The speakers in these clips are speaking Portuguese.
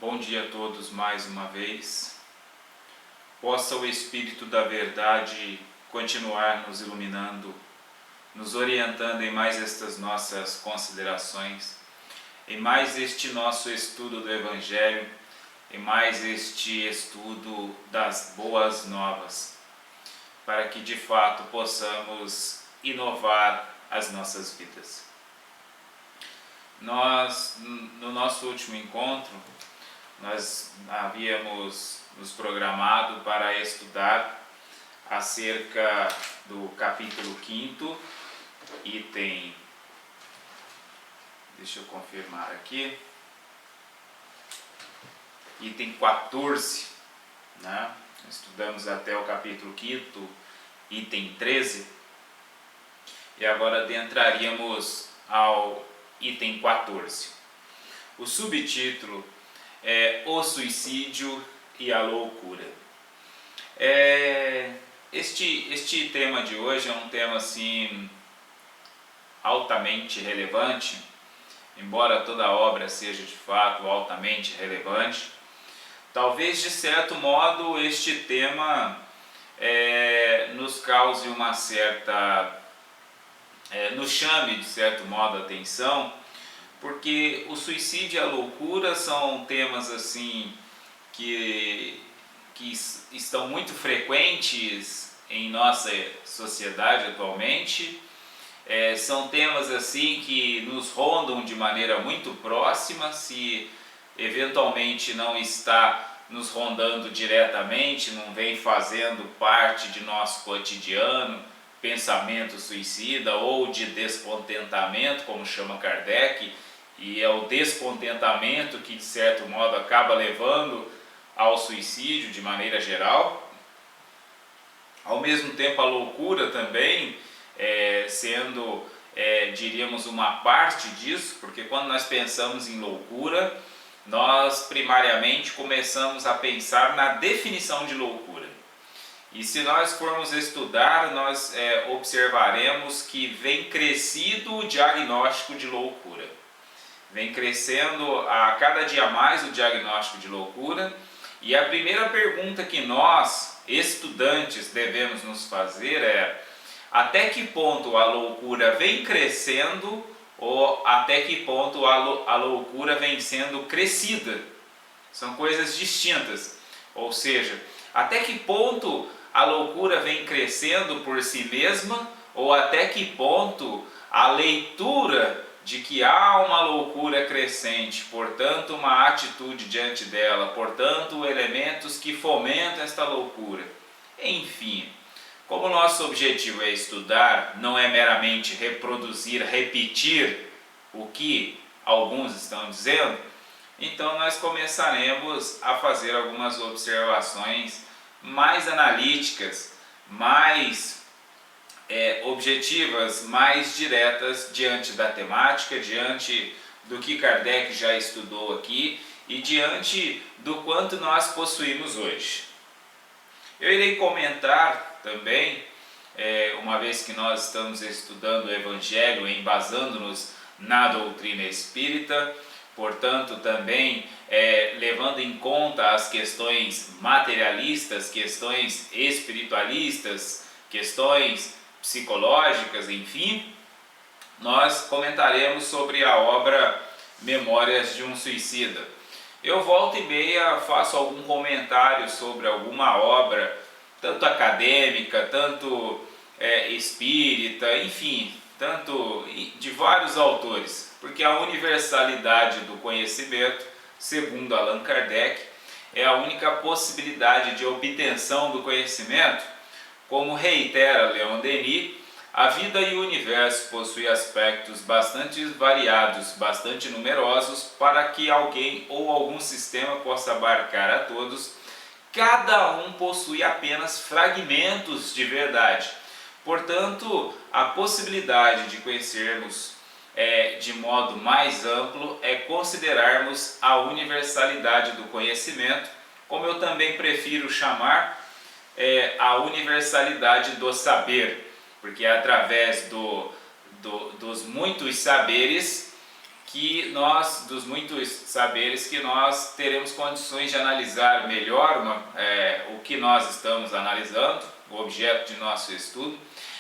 Bom dia a todos mais uma vez. Possa o Espírito da Verdade continuar nos iluminando, nos orientando em mais estas nossas considerações, em mais este nosso estudo do Evangelho, em mais este estudo das boas novas, para que de fato possamos inovar as nossas vidas. Nós, no nosso último encontro, nós havíamos nos programado para estudar acerca do capítulo 5º, item, deixa eu confirmar aqui, item 14, né? Estudamos até o capítulo 5º, item 13, e agora adentraríamos ao item 14. O subtítulo é O Suicídio e a Loucura. Este tema de hoje é um tema assim altamente relevante, embora toda a obra seja de fato altamente relevante. Talvez de certo modo este tema nos cause uma certa, nos chame de certo modo a atenção, porque o suicídio e a loucura são temas assim que estão muito frequentes em nossa sociedade atualmente. São temas assim que nos rondam de maneira muito próxima, se eventualmente não está nos rondando diretamente, não vem fazendo parte de nosso cotidiano, pensamento suicida ou de descontentamento, como chama Kardec, e é o descontentamento que de certo modo acaba levando ao suicídio de maneira geral. Ao mesmo tempo a loucura também sendo, diríamos, uma parte disso, porque quando nós pensamos em loucura, nós primariamente começamos a pensar na definição de loucura. E se nós formos estudar, nós observaremos que vem crescido o diagnóstico de loucura. Vem crescendo a cada dia mais o diagnóstico de loucura. E a primeira pergunta que nós, estudantes, devemos nos fazer é: até que ponto a loucura vem crescendo ou até que ponto a loucura vem sendo crescida? São coisas distintas. Ou seja, até que ponto a loucura vem crescendo por si mesma, ou até que ponto a leitura de que há uma loucura crescente, portanto uma atitude diante dela, portanto elementos que fomentam esta loucura. Enfim, como o nosso objetivo é estudar, não é meramente reproduzir, repetir o que alguns estão dizendo, então nós começaremos a fazer algumas observações mais analíticas, mais objetivas, mais diretas diante da temática, diante do que Kardec já estudou aqui e diante do quanto nós possuímos hoje. Eu irei comentar também, uma vez que nós estamos estudando o Evangelho, embasando-nos na doutrina espírita, portanto também levando em conta as questões materialistas, questões espiritualistas, questões psicológicas, enfim, nós comentaremos sobre a obra Memórias de um Suicida. Eu volta e meia faço algum comentário sobre alguma obra, tanto acadêmica, tanto espírita, enfim, tanto de vários autores, porque a universalidade do conhecimento, segundo Allan Kardec, é a única possibilidade de obtenção do conhecimento. Como reitera Leon Denis, a vida e o universo possuem aspectos bastante variados, bastante numerosos, para que alguém ou algum sistema possa abarcar a todos. Cada um possui apenas fragmentos de verdade. Portanto, a possibilidade de conhecermos de modo mais amplo é considerarmos a universalidade do conhecimento, como eu também prefiro chamar a universalidade do saber, porque é através dos muitos saberes dos muitos saberes, que nós teremos condições de analisar melhor o que nós estamos analisando, o objeto de nosso estudo,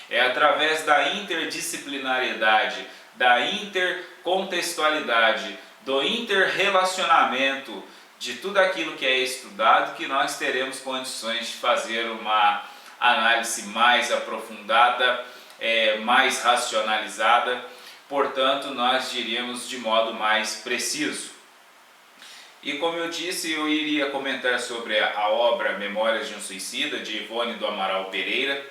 é através da interdisciplinaridade, da intercontextualidade, do interrelacionamento de tudo aquilo que é estudado, que nós teremos condições de fazer uma análise mais aprofundada, mais racionalizada, portanto nós diríamos de modo mais preciso. E como eu disse, eu iria comentar sobre a obra Memórias de um Suicida, de Ivone do Amaral Pereira,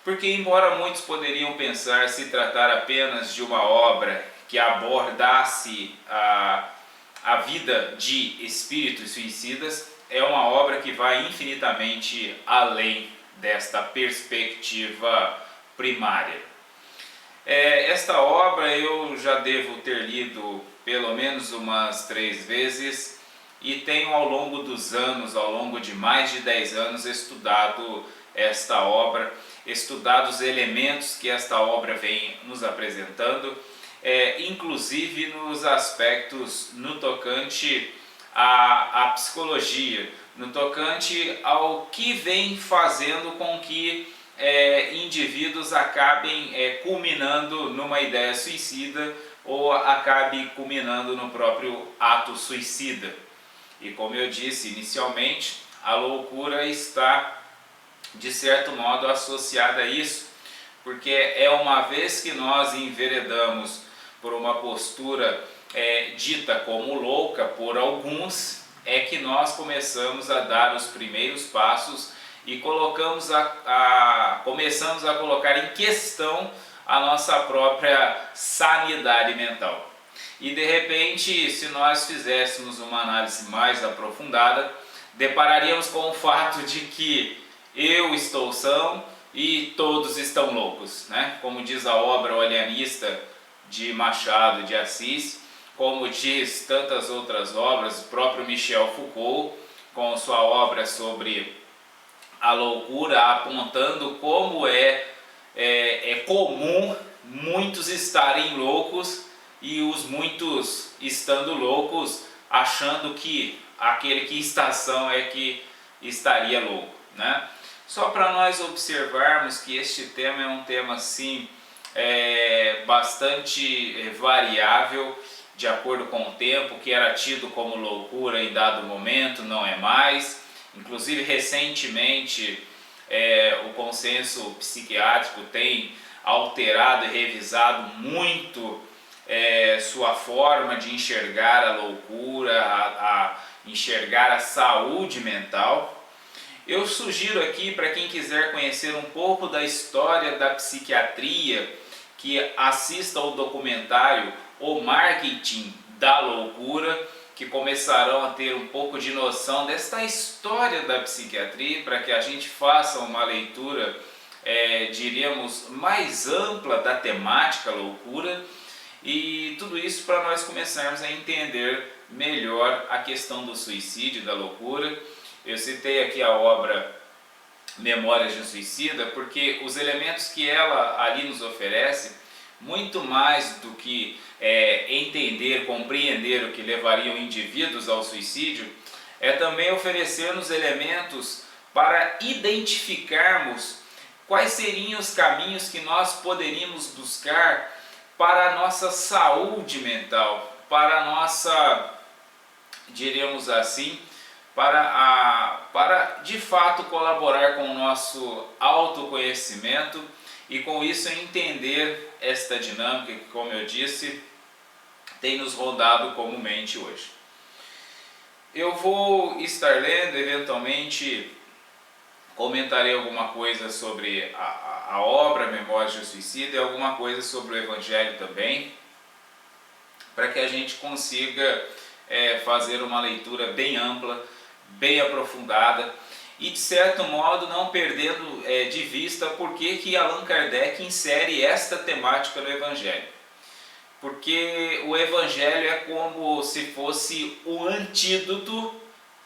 porque embora muitos poderiam pensar se tratar apenas de uma obra que abordasse a vida de espíritos suicidas, é uma obra que vai infinitamente além desta perspectiva primária. Esta obra eu já devo ter lido pelo menos umas 3 vezes e tenho ao longo dos anos, ao longo de mais de 10 anos, estudado esta obra, estudado os elementos que esta obra vem nos apresentando, inclusive nos aspectos no tocante à psicologia, no tocante ao que vem fazendo com que indivíduos acabem culminando numa ideia suicida ou acabe culminando no próprio ato suicida. E como eu disse inicialmente, a loucura está de certo modo associada a isso, porque é uma vez que nós enveredamos por uma postura dita como louca por alguns, é que nós começamos a dar os primeiros passos e começamos a colocar em questão a nossa própria sanidade mental. E de repente, se nós fizéssemos uma análise mais aprofundada, depararíamos com o fato de que eu estou são e todos estão loucos, né? Como diz a obra O Alienista de Machado de Assis, como diz tantas outras obras, o próprio Michel Foucault, com sua obra sobre a loucura, apontando como é comum muitos estarem loucos e os muitos estando loucos achando que aquele que está são é que estaria louco, né? Só para nós observarmos que este tema é um tema assim bastante variável de acordo com o tempo, que era tido como loucura em dado momento, não é mais. Inclusive recentemente o consenso psiquiátrico tem alterado e revisado muito sua forma de enxergar a loucura, a enxergar a saúde mental. Eu sugiro aqui para quem quiser conhecer um pouco da história da psiquiatria, que assista ao documentário O Marketing da Loucura, que começarão a ter um pouco de noção desta história da psiquiatria, para que a gente faça uma leitura, diríamos, mais ampla da temática loucura, e tudo isso para nós começarmos a entender melhor a questão do suicídio, da loucura. Eu citei aqui a obra Memórias de um Suicida, porque os elementos que ela ali nos oferece, muito mais do que entender, compreender o que levaria indivíduos ao suicídio, é também oferecer-nos elementos para identificarmos quais seriam os caminhos que nós poderíamos buscar para a nossa saúde mental, para a nossa, diríamos assim, para de fato colaborar com o nosso autoconhecimento e com isso entender esta dinâmica que, como eu disse, tem nos rondado comumente hoje. Eu vou estar lendo, eventualmente comentarei alguma coisa sobre a obra Memórias de um Suicida e alguma coisa sobre o Evangelho também, para que a gente consiga fazer uma leitura bem ampla, bem aprofundada e, de certo modo, não perdendo de vista por que Allan Kardec insere esta temática no Evangelho. Porque o Evangelho é como se fosse o antídoto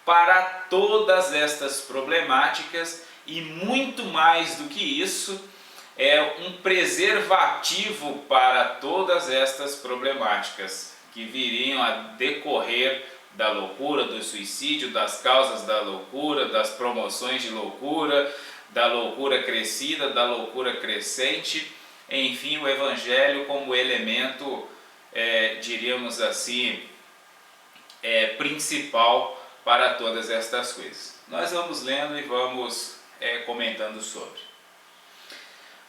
para todas estas problemáticas e, muito mais do que isso, é um preservativo para todas estas problemáticas. que viriam a decorrer da loucura, do suicídio, das causas da loucura, das promoções de loucura, da loucura crescida, da loucura crescente, enfim, o Evangelho como elemento, diríamos assim, principal para todas estas coisas. Nós vamos lendo e vamos comentando sobre.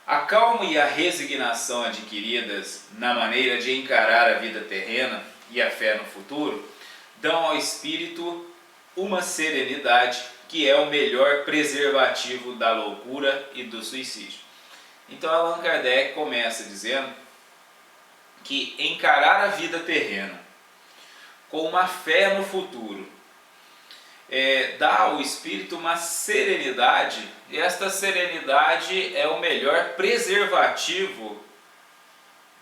A calma e a resignação adquiridas na maneira de encarar a vida terrena e a fé no futuro dão ao espírito uma serenidade que é o melhor preservativo da loucura e do suicídio. Então Allan Kardec começa dizendo que encarar a vida terrena com uma fé no futuro dá ao espírito uma serenidade, e esta serenidade é o melhor preservativo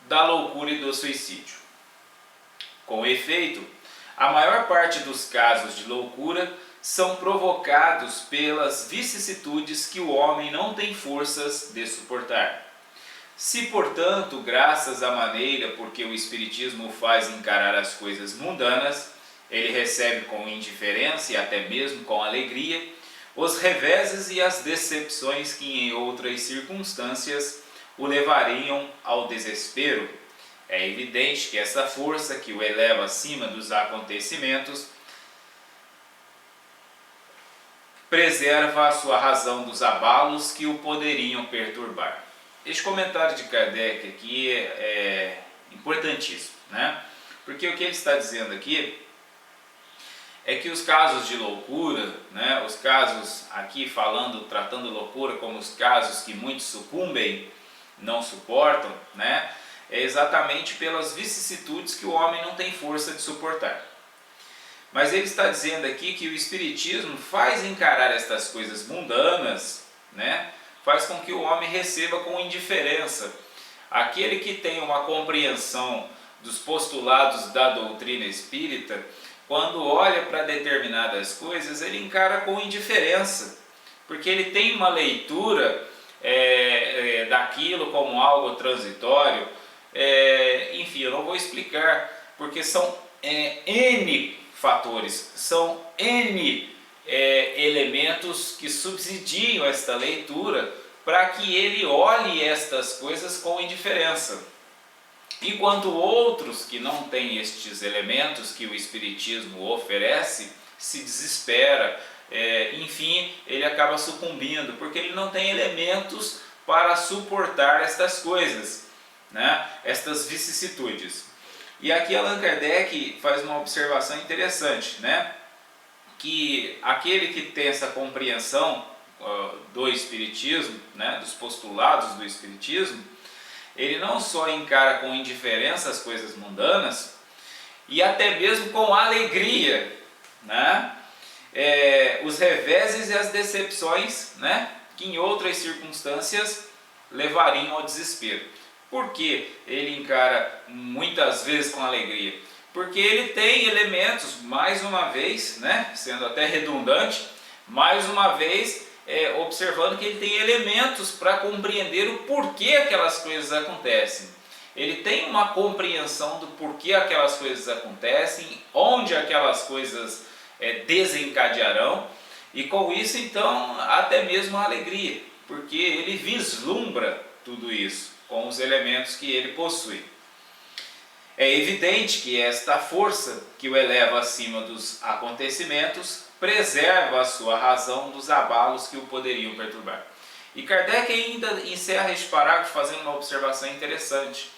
da loucura e do suicídio. Com efeito, a maior parte dos casos de loucura são provocados pelas vicissitudes que o homem não tem forças de suportar. Se, portanto, graças à maneira por que o Espiritismo o faz encarar as coisas mundanas, ele recebe com indiferença e até mesmo com alegria os reveses e as decepções que em outras circunstâncias o levariam ao desespero, é evidente que essa força que o eleva acima dos acontecimentos preserva a sua razão dos abalos que o poderiam perturbar. Este comentário de Kardec aqui é importantíssimo, né? Porque o que ele está dizendo aqui é que os casos de loucura, né, os casos aqui tratando loucura como os casos que muitos sucumbem, não suportam, né, é exatamente pelas vicissitudes que o homem não tem força de suportar. Mas ele está dizendo aqui que o Espiritismo faz encarar estas coisas mundanas, né, faz com que o homem receba com indiferença. Aquele que tem uma compreensão dos postulados da doutrina espírita, quando olha para determinadas coisas, ele encara com indiferença, porque ele tem uma leitura daquilo como algo transitório. Enfim, eu não vou explicar, porque são N fatores, são N elementos que subsidiam esta leitura para que ele olhe estas coisas com indiferença. Enquanto outros que não têm estes elementos que o Espiritismo oferece, se desespera, enfim, ele acaba sucumbindo, porque ele não tem elementos para suportar estas coisas, né? Estas vicissitudes. E aqui Allan Kardec faz uma observação interessante, né? Que aquele que tem essa compreensão do Espiritismo, né? Dos postulados do Espiritismo, ele não só encara com indiferença as coisas mundanas, e até mesmo com alegria, né, os reveses e as decepções, né, que em outras circunstâncias levariam ao desespero. Por que ele encara muitas vezes com alegria? Porque ele tem elementos, mais uma vez, né, sendo até redundante, mais uma vez observando que ele tem elementos para compreender o porquê aquelas coisas acontecem. Ele tem uma compreensão do porquê aquelas coisas acontecem, onde aquelas coisas desencadearão, e com isso então até mesmo a alegria, porque ele vislumbra tudo isso com os elementos que ele possui. É evidente que esta força que o eleva acima dos acontecimentos preserva a sua razão dos abalos que o poderiam perturbar. E Kardec ainda encerra este parágrafo fazendo uma observação interessante,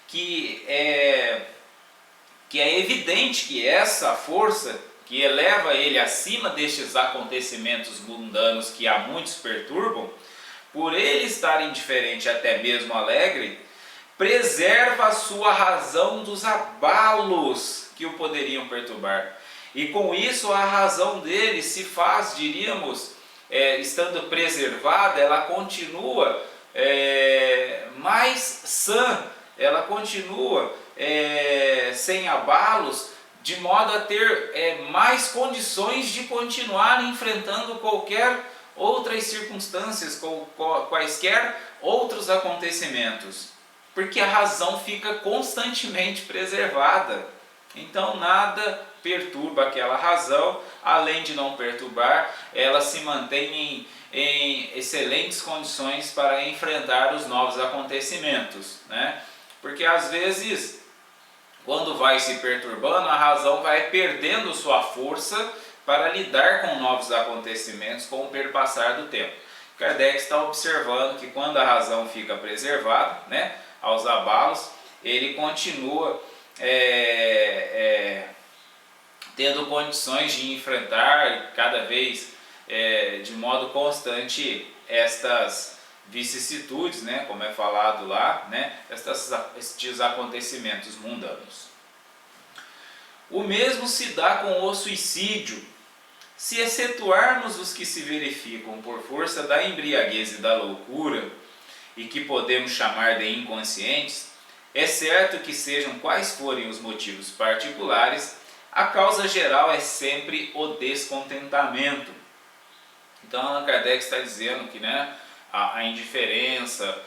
que é evidente que essa força que eleva ele acima destes acontecimentos mundanos que a muitos perturbam, por ele estar indiferente, até mesmo alegre, preserva a sua razão dos abalos que o poderiam perturbar. E com isso a razão dele se faz, diríamos, estando preservada, ela continua mais sã, ela continua sem abalos, de modo a ter mais condições de continuar enfrentando qualquer outras circunstâncias, quaisquer outros acontecimentos, porque a razão fica constantemente preservada, Então nada perturba aquela razão, além de não perturbar, ela se mantém em excelentes condições para enfrentar os novos acontecimentos, né? Porque às vezes, quando vai se perturbando, a razão vai perdendo sua força para lidar com novos acontecimentos com o perpassar do tempo. Kardec está observando que quando a razão fica preservada, né, aos abalos, ele continua tendo condições de enfrentar cada vez de modo constante estas vicissitudes, né, como é falado lá, né, estes acontecimentos mundanos. O mesmo se dá com o suicídio. Se excetuarmos os que se verificam por força da embriaguez e da loucura, e que podemos chamar de inconscientes, é certo que sejam quais forem os motivos particulares, a causa geral é sempre o descontentamento. Então Allan Kardec está dizendo que, né, a indiferença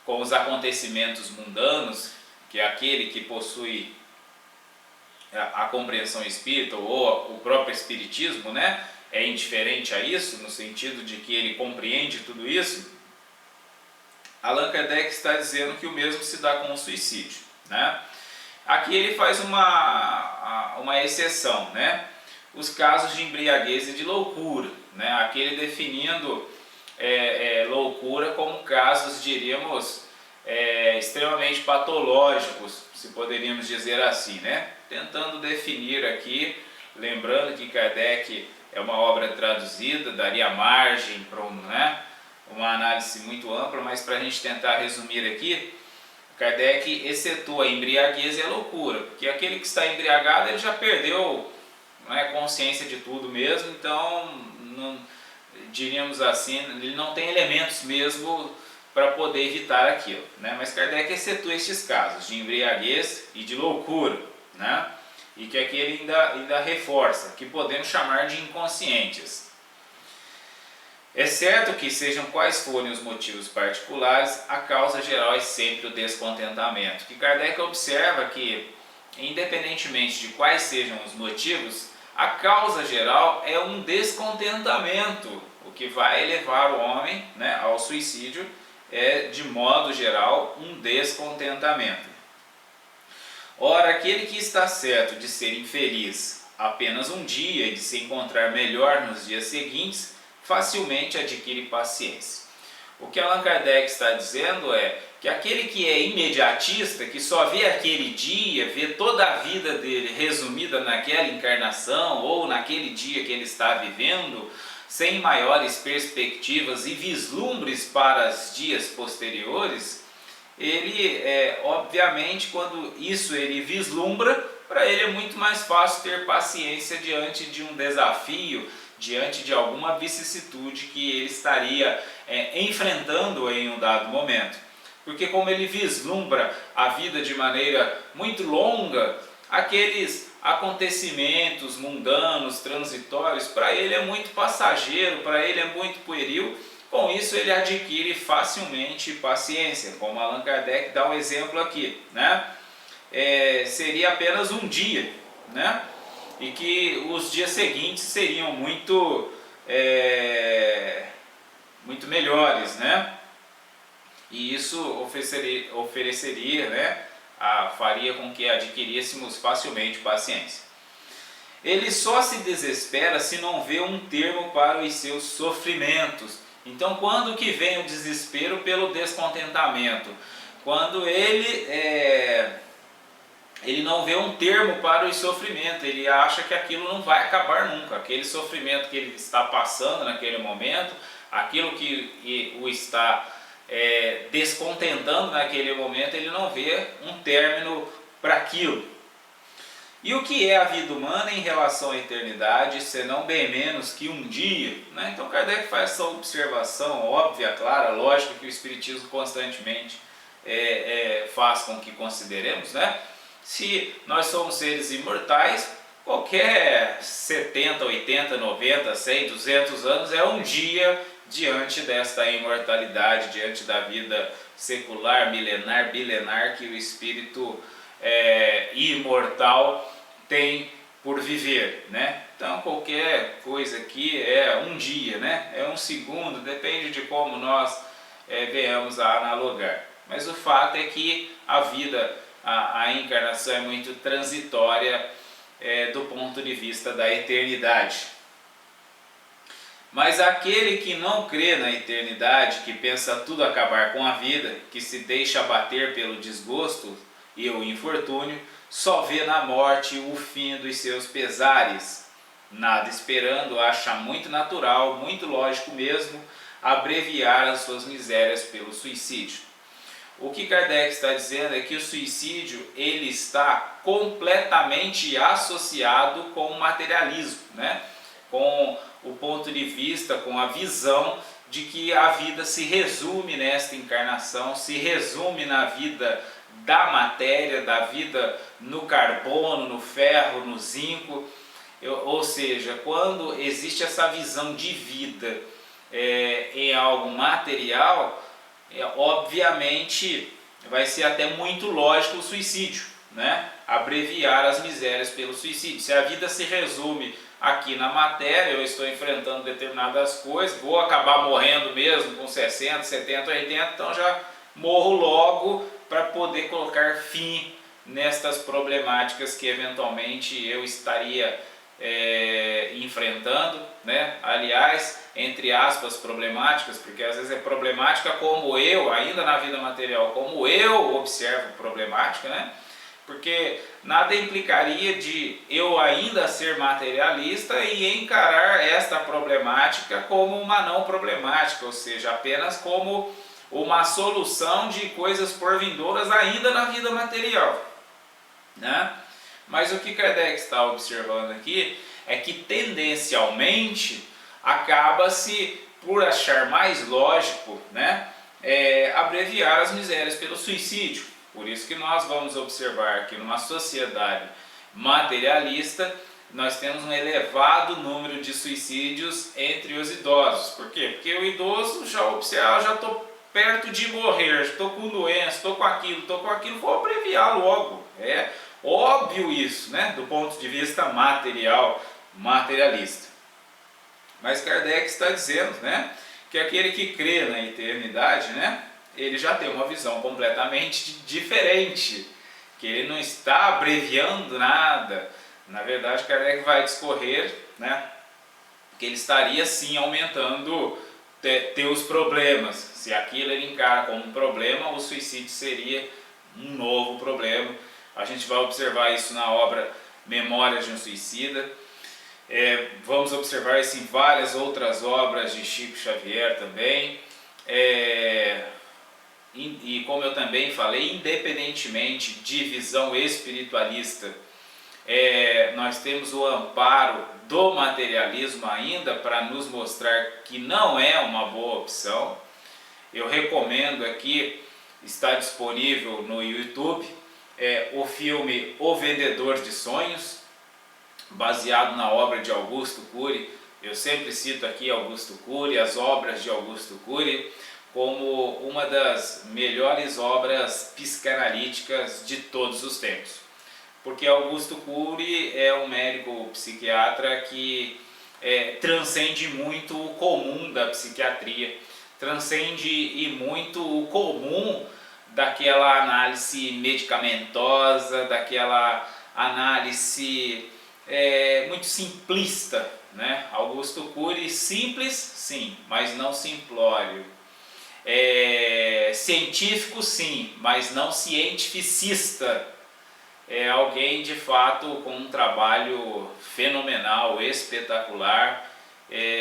com os acontecimentos mundanos, que é aquele que possui a compreensão espírita ou o próprio espiritismo, né, é indiferente a isso, no sentido de que ele compreende tudo isso. Allan Kardec está dizendo que o mesmo se dá com o suicídio, né? Aqui ele faz uma exceção, né? Os casos de embriaguez e de loucura, né? Aqui ele definindo loucura como casos, diríamos, extremamente patológicos, se poderíamos dizer assim, né? Tentando definir aqui, lembrando que Kardec é uma obra traduzida, daria margem para uma análise muito ampla, mas para a gente tentar resumir aqui, Kardec excetua a embriaguez e a loucura, porque aquele que está embriagado ele já perdeu, consciência de tudo mesmo, então diríamos assim, ele não tem elementos mesmo para poder evitar aquilo, né? Mas Kardec excetua estes casos de embriaguez e de loucura, né? E que aqui ele ainda reforça, que podemos chamar de inconscientes. É certo que, sejam quais forem os motivos particulares, a causa geral é sempre o descontentamento. Que Kardec observa que, independentemente de quais sejam os motivos, a causa geral é um descontentamento. O que vai levar o homem, né, ao suicídio é, de modo geral, um descontentamento. Ora, aquele que está certo de ser infeliz apenas um dia e de se encontrar melhor nos dias seguintes, facilmente adquire paciência. O que Allan Kardec está dizendo é que aquele que é imediatista, que só vê aquele dia, vê toda a vida dele resumida naquela encarnação ou naquele dia que ele está vivendo, sem maiores perspectivas e vislumbres para os dias posteriores, ele, obviamente, quando isso ele vislumbra, para ele é muito mais fácil ter paciência diante de um desafio, diante de alguma vicissitude que ele estaria enfrentando em um dado momento. Porque como ele vislumbra a vida de maneira muito longa, aqueles acontecimentos mundanos, transitórios, para ele é muito passageiro, para ele é muito pueril. Com isso ele adquire facilmente paciência, como Allan Kardec dá um exemplo aqui, né? Seria apenas um dia, né? E que os dias seguintes seriam muito melhores, né? E isso ofereceria, né, faria com que adquiríssemos facilmente paciência. Ele só se desespera se não vê um termo para os seus sofrimentos. Então, quando que vem o desespero? Pelo descontentamento. Quando ele não vê um termo para o sofrimento, ele acha que aquilo não vai acabar nunca. Aquele sofrimento que ele está passando naquele momento, aquilo que o está descontentando naquele momento, ele não vê um término para aquilo. E o que é a vida humana em relação à eternidade, senão bem menos que um dia, né? Então Kardec faz essa observação óbvia, clara, lógica, que o Espiritismo constantemente faz com que consideremos, né? Se nós somos seres imortais, qualquer 70, 80, 90, 100, 200 anos é um dia diante desta imortalidade, diante da vida secular, milenar, bilenar que o Espírito imortal tem por viver, né? Então qualquer coisa aqui é um dia, né? É um segundo, depende de como nós venhamos a analogar. Mas o fato é que a vida, a encarnação é muito transitória do ponto de vista da eternidade. Mas aquele que não crê na eternidade, que pensa tudo acabar com a vida, que se deixa abater pelo desgosto e o infortúnio, só vê na morte o fim dos seus pesares. Nada esperando, acha muito natural, muito lógico mesmo, abreviar as suas misérias pelo suicídio. O que Kardec está dizendo é que o suicídio ele está completamente associado com o materialismo, né? Com o ponto de vista, com a visão de que a vida se resume nesta encarnação, se resume na vida da matéria, da vida no carbono, no ferro, no zinco. Ou seja, quando existe essa visão de vida em algo material, obviamente vai ser até muito lógico o suicídio, né? Abreviar as misérias pelo suicídio. Se a vida se resume aqui na matéria, eu estou enfrentando determinadas coisas, vou acabar morrendo mesmo com 60, 70, 80, então já morro logo para poder colocar fim nestas problemáticas que eventualmente eu estaria enfrentando, né? Aliás, entre aspas, problemáticas, porque às vezes é problemática como eu, ainda na vida material, como eu observo problemática, né? Porque nada implicaria de eu ainda ser materialista e encarar esta problemática como uma não problemática, ou seja, apenas como uma solução de coisas porvindouras ainda na vida material, né? Mas o que Kardec está observando aqui é que tendencialmente acaba-se por achar mais lógico, né, abreviar as misérias pelo suicídio. Por isso que nós vamos observar que numa sociedade materialista nós temos um elevado número de suicídios entre os idosos. Por quê? Porque o idoso já observa, já estou perto de morrer, estou com doença, estou com aquilo, vou abreviar logo. É óbvio isso, né, do ponto de vista materialista. Mas Kardec está dizendo, né, que aquele que crê na eternidade, né, ele já tem uma visão completamente diferente, que ele não está abreviando nada. Na verdade, Kardec vai discorrer, né, que ele estaria sim aumentando teus problemas. Se aquilo ele encara como um problema, o suicídio seria um novo problema. A gente vai observar isso na obra Memórias de um Suicida. Vamos observar isso em várias outras obras de Chico Xavier também. E como eu também falei, independentemente de visão espiritualista, nós temos o amparo do materialismo ainda para nos mostrar que não é uma boa opção. Eu recomendo aqui, está disponível no YouTube, o filme O Vendedor de Sonhos, baseado na obra de Augusto Cury. Eu sempre cito aqui Augusto Cury, as obras de Augusto Cury, como uma das melhores obras psicanalíticas de todos os tempos. Porque Augusto Cury é um médico psiquiatra que transcende muito o comum da psiquiatria, transcende e muito o comum daquela análise medicamentosa, daquela análise muito simplista, né? Augusto Cury, simples, sim, mas não simplório. Científico, sim, mas não cientificista. É alguém de fato com um trabalho fenomenal, espetacular,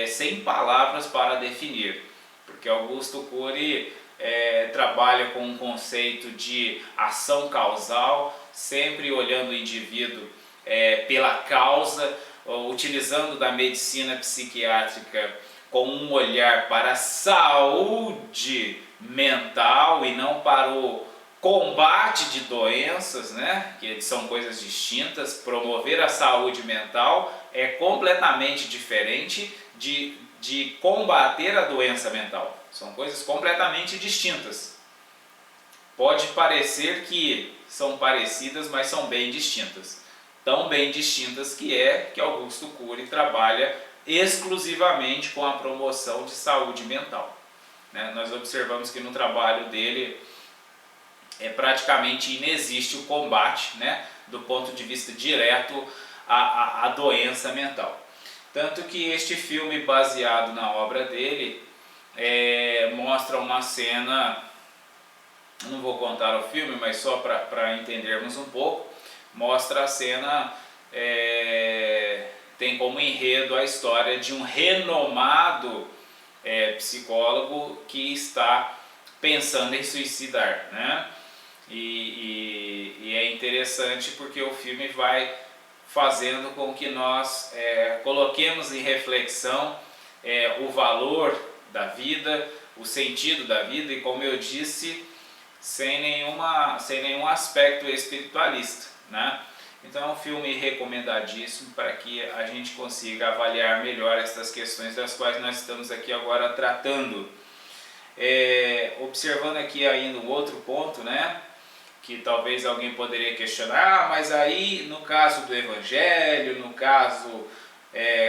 sem palavras para definir, porque Augusto Cury trabalha com um conceito de ação causal, sempre olhando o indivíduo pela causa, utilizando da medicina psiquiátrica com um olhar para a saúde mental e não para o combate de doenças, né? Que são coisas distintas. Promover a saúde mental é completamente diferente de combater a doença mental. São coisas completamente distintas. pode parecer que são parecidas, mas são bem distintas. Tão bem distintas que Augusto Cury trabalha exclusivamente com a promoção de saúde mental. Nós observamos que no trabalho dele praticamente inexiste o combate, do ponto de vista direto à doença mental. Tanto que este filme, baseado na obra dele, mostra uma cena, não vou contar o filme, mas só para entendermos um pouco, mostra a cena, tem como enredo a história de um renomado psicólogo que está pensando em suicidar, E é interessante porque o filme vai fazendo com que nós coloquemos em reflexão o valor da vida, o sentido da vida e, como eu disse, sem nenhum aspecto espiritualista, Então é um filme recomendadíssimo para que a gente consiga avaliar melhor essas questões das quais nós estamos aqui agora tratando. Observando aqui ainda um outro ponto, que talvez alguém poderia questionar, mas aí no caso do Evangelho, no caso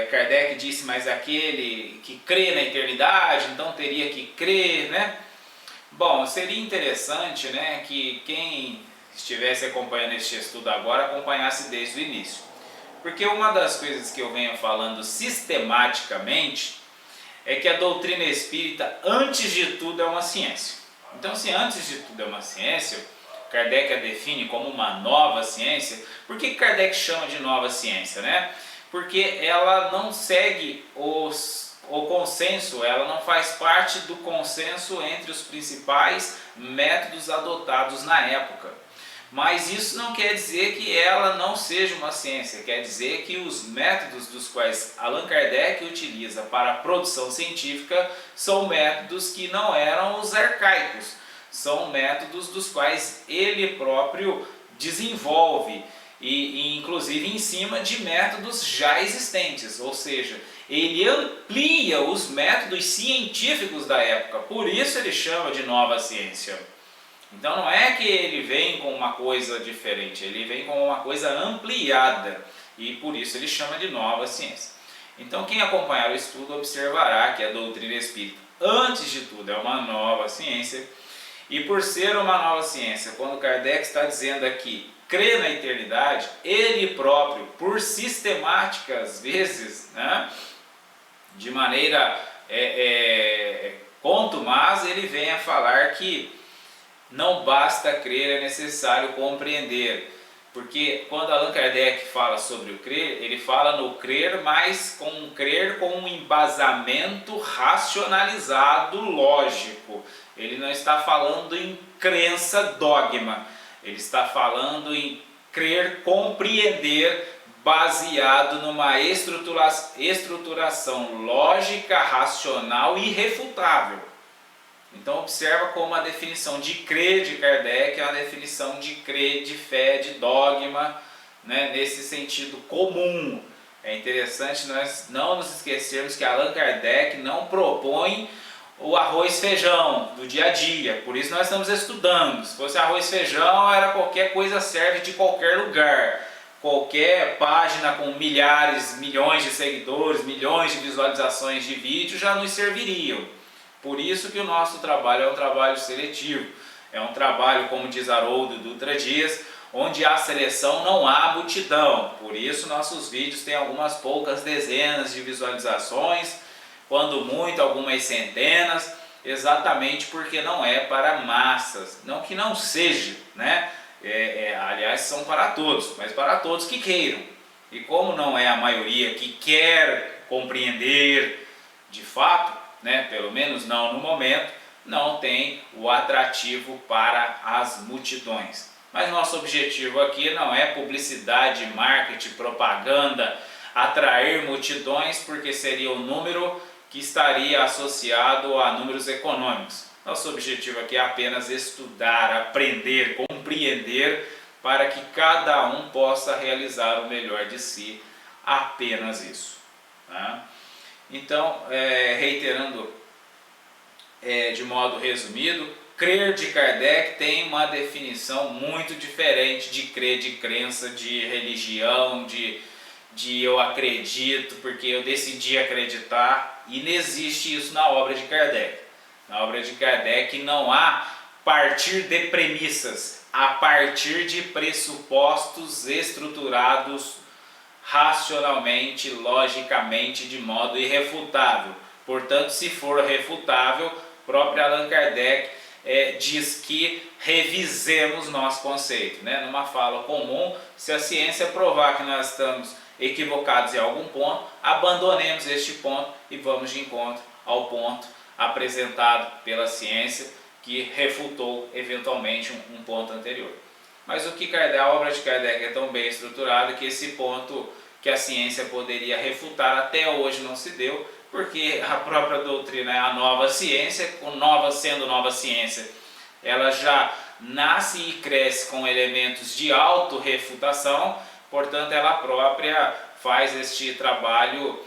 Kardec disse, mas aquele que crê na eternidade, então teria que crer, Bom, seria interessante, que quem estivesse acompanhando este estudo agora acompanhasse desde o início, porque uma das coisas que eu venho falando sistematicamente é que a doutrina espírita, antes de tudo, é uma ciência. Então, se antes de tudo é uma ciência, Kardec a define como uma nova ciência. Por que Kardec chama de nova ciência? Porque ela não segue o consenso, ela não faz parte do consenso entre os principais métodos adotados na época. Mas isso não quer dizer que ela não seja uma ciência, quer dizer que os métodos dos quais Allan Kardec utiliza para a produção científica são métodos que não eram os arcaicos, são métodos dos quais ele próprio desenvolve e inclusive em cima de métodos já existentes, ou seja, ele amplia os métodos científicos da época, por isso ele chama de nova ciência. Então não é que ele vem com uma coisa diferente, ele vem com uma coisa ampliada e por isso ele chama de nova ciência. Então quem acompanhar o estudo observará que a doutrina espírita, antes de tudo, é uma nova ciência, e por ser uma nova ciência, quando Kardec está dizendo aqui, crê na eternidade, ele próprio, por sistemáticas vezes, de maneira contumaz, ele vem a falar que não basta crer, é necessário compreender. Porque quando Allan Kardec fala sobre o crer, ele fala no crer, mas com um embasamento racionalizado, lógico. Ele não está falando em crença dogma, ele está falando em crer, compreender, baseado numa estruturação lógica, racional e irrefutável. Então observa como a definição de crer de Kardec é uma definição de crer, de fé, de dogma, nesse sentido comum. É interessante nós não nos esquecermos que Allan Kardec não propõe o arroz e feijão do dia a dia, por isso nós estamos estudando. Se fosse arroz e feijão, era qualquer coisa, serve de qualquer lugar. Qualquer página com milhares, milhões de seguidores, milhões de visualizações de vídeo já nos serviriam. Por isso que o nosso trabalho é um trabalho seletivo, é um trabalho, como diz Haroldo Dutra Dias, onde há seleção não há multidão. Por isso nossos vídeos têm algumas poucas dezenas de visualizações, quando muito algumas centenas, exatamente porque não é para massas, não que não seja, aliás são para todos, mas para todos que queiram. E como não é a maioria que quer compreender de fato, pelo menos não no momento, não tem o atrativo para as multidões. Mas nosso objetivo aqui não é publicidade, marketing, propaganda, atrair multidões, porque seria o número que estaria associado a números econômicos. Nosso objetivo aqui é apenas estudar, aprender, compreender, para que cada um possa realizar o melhor de si, apenas isso. Então, reiterando de modo resumido, crer de Kardec tem uma definição muito diferente de crer, de crença, de religião, de eu acredito porque eu decidi acreditar, e não existe isso na obra de Kardec. Na obra de Kardec não há partir de premissas, a partir de pressupostos estruturados racionalmente, logicamente, de modo irrefutável. Portanto, se for refutável, próprio Allan Kardec diz que revisemos nosso conceito, né? Numa fala comum, se a ciência provar que nós estamos equivocados em algum ponto, abandonemos este ponto e vamos de encontro ao ponto apresentado pela ciência que refutou eventualmente um ponto anterior. Mas o que a obra de Kardec é tão bem estruturada que esse ponto que a ciência poderia refutar até hoje não se deu, porque a própria doutrina é a nova ciência, sendo nova ciência, ela já nasce e cresce com elementos de autorrefutação, portanto ela própria faz este trabalho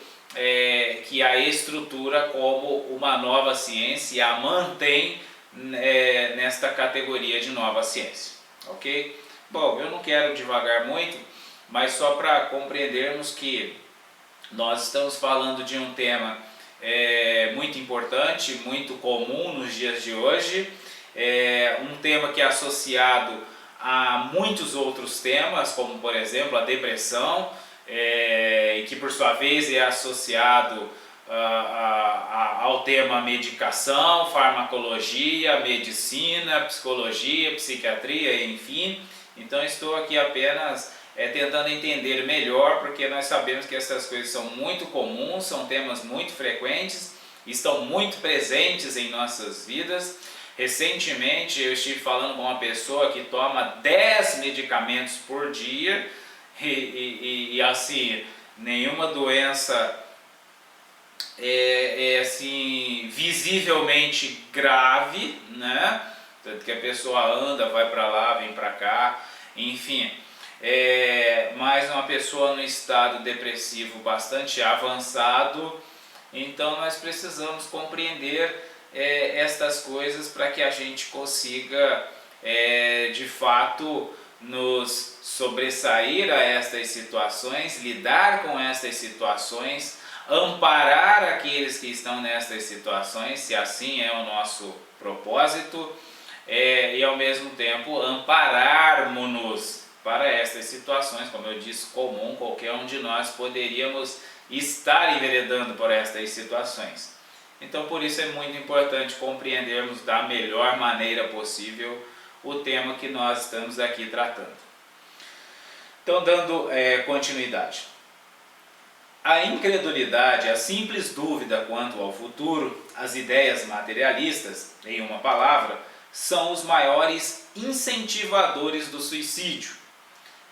que a estrutura como uma nova ciência e a mantém nesta categoria de nova ciência. Ok? Bom, eu não quero divagar muito, mas só para compreendermos que nós estamos falando de um tema muito importante, muito comum nos dias de hoje, um tema que é associado a muitos outros temas, como por exemplo a depressão, e que por sua vez é associado ao tema medicação, farmacologia, medicina, psicologia, psiquiatria, enfim. Então estou aqui apenas tentando entender melhor, porque nós sabemos que essas coisas são muito comuns, são temas muito frequentes, estão muito presentes em nossas vidas. Recentemente eu estive falando com uma pessoa que toma 10 medicamentos por dia e assim, nenhuma doença assim, visivelmente grave, né? Tanto que a pessoa anda, vai para lá, vem para cá, enfim. Mas uma pessoa no estado depressivo bastante avançado, então nós precisamos compreender estas coisas para que a gente consiga de fato nos sobressair a estas situações, lidar com estas situações, amparar aqueles que estão nestas situações, se assim é o nosso propósito, e ao mesmo tempo ampararmos-nos para estas situações, como eu disse, comum, qualquer um de nós poderíamos estar enveredando por estas situações. Então por isso é muito importante compreendermos da melhor maneira possível o tema que nós estamos aqui tratando. Então, dando continuidade. A incredulidade, a simples dúvida quanto ao futuro, as ideias materialistas, em uma palavra, são os maiores incentivadores do suicídio.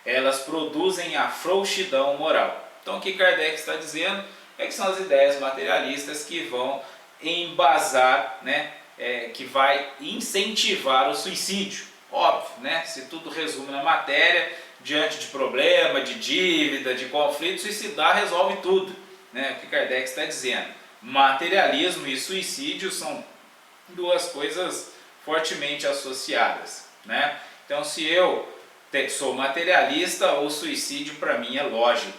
Elas produzem a frouxidão moral. Então o que Kardec está dizendo é que são as ideias materialistas que vão embasar, né, que vai incentivar o suicídio. Óbvio, né, se tudo resume na matéria, diante de problema, de dívida, de conflito, suicidar resolve tudo, né? O que Kardec está dizendo. Materialismo e suicídio são duas coisas fortemente associadas, né? Então se eu sou materialista, o suicídio para mim é lógico,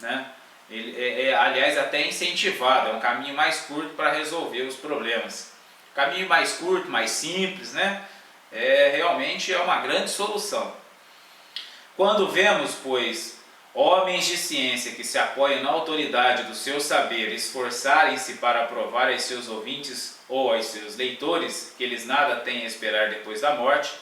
né? Ele aliás até incentivado, é um caminho mais curto para resolver os problemas. Caminho mais curto, mais simples, né? Realmente é uma grande solução. Quando vemos, pois, homens de ciência que se apoiam na autoridade do seu saber esforçarem-se para provar aos seus ouvintes ou aos seus leitores que eles nada têm a esperar depois da morte,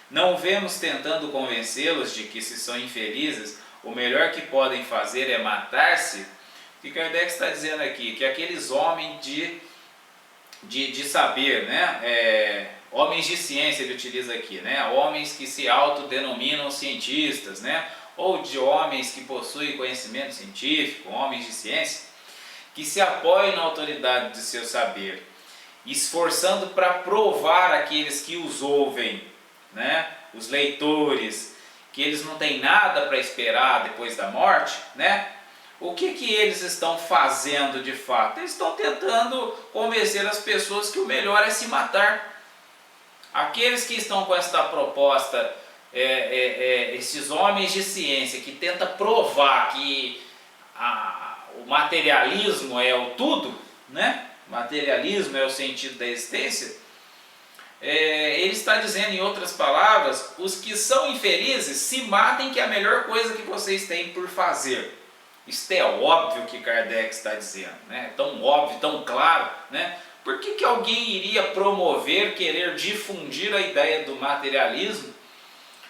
não vemos tentando convencê-los de que, se são infelizes, o melhor que podem fazer é matar-se. O que Kardec está dizendo aqui? Que aqueles homens de saber, né? Homens de ciência ele utiliza aqui, né? Homens que se autodenominam cientistas, né? Ou de homens que possuem conhecimento científico, homens de ciência, que se apoiam na autoridade de seu saber, esforçando para provar àqueles que os ouvem, né? Os leitores, que eles não têm nada para esperar depois da morte, né? O que eles estão fazendo de fato? Eles estão tentando convencer as pessoas que o melhor é se matar. Aqueles que estão com esta proposta, esses homens de ciência que tentam provar que o materialismo é o tudo, né? Materialismo é o sentido da existência. Ele está dizendo, em outras palavras, os que são infelizes se matem, que é a melhor coisa que vocês têm por fazer. Isto é óbvio que Kardec está dizendo, né? Tão óbvio, tão claro, né? Por que alguém iria promover, querer difundir a ideia do materialismo?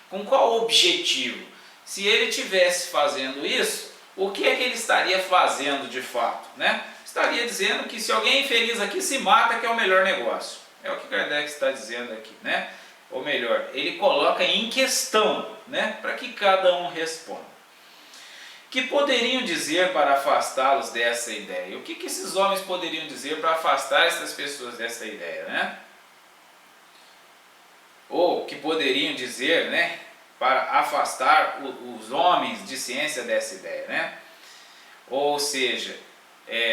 Com qual objetivo? Se ele estivesse fazendo isso, o que é que ele estaria fazendo de fato, né? Estaria dizendo que se alguém é infeliz aqui, se mata, que é o melhor negócio. É o que Kardec está dizendo aqui, né? Ou melhor, ele coloca em questão, né? Para que cada um responda. Que poderiam dizer para afastá-los dessa ideia? O que esses homens poderiam dizer para afastar essas pessoas dessa ideia, né? Ou que poderiam dizer, né, para afastar os homens de ciência dessa ideia, né? Ou seja,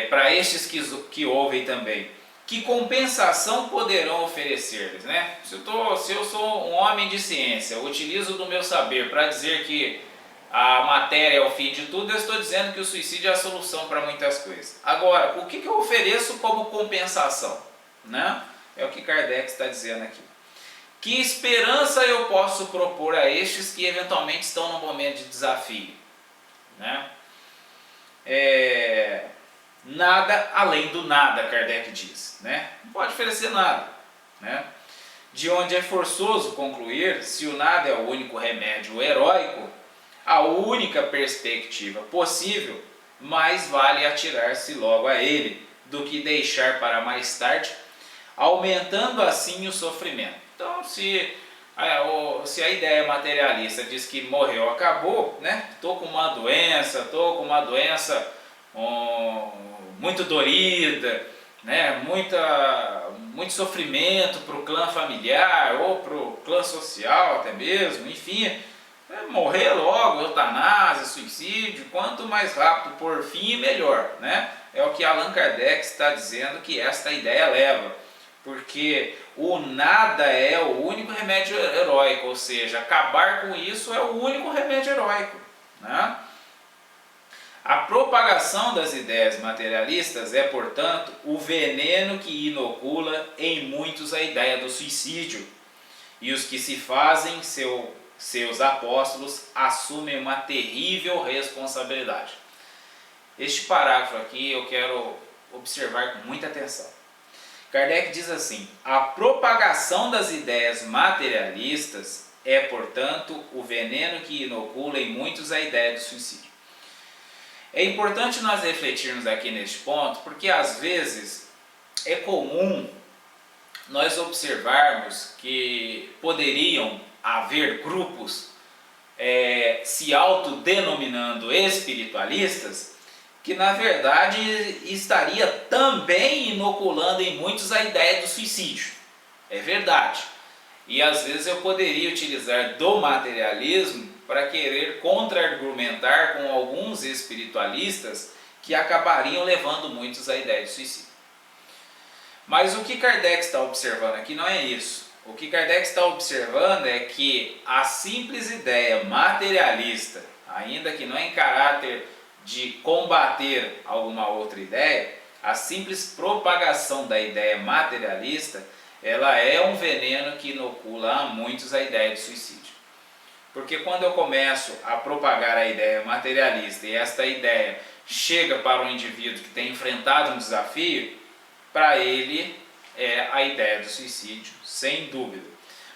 para estes que ouvem também, que compensação poderão oferecer-lhes, né? Se eu sou um homem de ciência, utilizo do meu saber para dizer que a matéria é o fim de tudo, eu estou dizendo que o suicídio é a solução para muitas coisas. Agora, o que eu ofereço como compensação, né? É o que Kardec está dizendo aqui. Que esperança eu posso propor a estes que eventualmente estão num momento de desafio, né? Nada além do nada, Kardec diz, né? Não pode oferecer nada, né? De onde é forçoso concluir, se o nada é o único remédio heróico, a única perspectiva possível, mais vale atirar-se logo a ele, do que deixar para mais tarde, aumentando assim o sofrimento. Então, se a ideia materialista diz que morreu, acabou, né? Estou com uma doença muito dorida, né? Muito sofrimento para o clã familiar ou para o clã social até mesmo, enfim, morrer logo, eutanásia, suicídio, quanto mais rápido por fim, melhor, né? É o que Allan Kardec está dizendo que esta ideia leva, porque o nada é o único remédio heróico, ou seja, acabar com isso é o único remédio heróico, né? A propagação das ideias materialistas é, portanto, o veneno que inocula em muitos a ideia do suicídio, e os que se fazem seus apóstolos assumem uma terrível responsabilidade. Este parágrafo aqui eu quero observar com muita atenção. Kardec diz assim: a propagação das ideias materialistas é, portanto, o veneno que inocula em muitos a ideia do suicídio. É importante nós refletirmos aqui neste ponto, porque às vezes é comum nós observarmos que poderiam haver grupos se autodenominando espiritualistas, que na verdade estaria também inoculando em muitos a ideia do suicídio. É verdade. E às vezes eu poderia utilizar do materialismo para querer contra-argumentar com alguns espiritualistas que acabariam levando muitos à ideia de suicídio. Mas o que Kardec está observando aqui não é isso. O que Kardec está observando é que a simples ideia materialista, ainda que não em caráter de combater alguma outra ideia, a simples propagação da ideia materialista, ela é um veneno que inocula a muitos a ideia de suicídio. Porque quando eu começo a propagar a ideia materialista e esta ideia chega para um indivíduo que tem enfrentado um desafio, para ele é a ideia do suicídio, sem dúvida.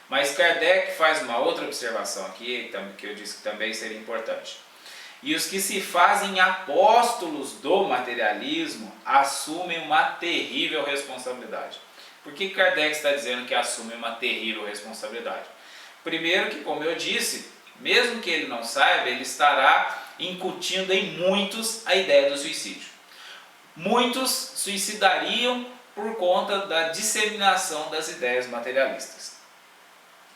Mas Kardec faz uma outra observação aqui, que eu disse que também seria importante. E os que se fazem apóstolos do materialismo assumem uma terrível responsabilidade. Por que Kardec está dizendo que assume uma terrível responsabilidade? Primeiro que, como eu disse, mesmo que ele não saiba, ele estará incutindo em muitos a ideia do suicídio. Muitos suicidariam por conta da disseminação das ideias materialistas.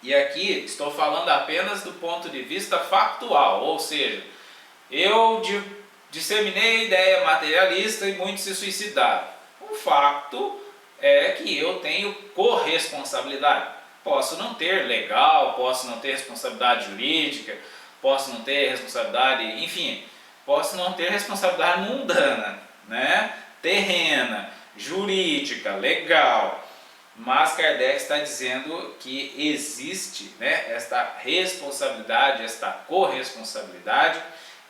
E aqui estou falando apenas do ponto de vista factual, ou seja, eu disseminei a ideia materialista e muitos se suicidaram. O fato é que eu tenho corresponsabilidade. Posso não ter legal, posso não ter responsabilidade jurídica, posso não ter responsabilidade, enfim, posso não ter responsabilidade mundana, né? Terrena, jurídica, legal. Mas Kardec está dizendo que existe, né, esta responsabilidade, esta corresponsabilidade,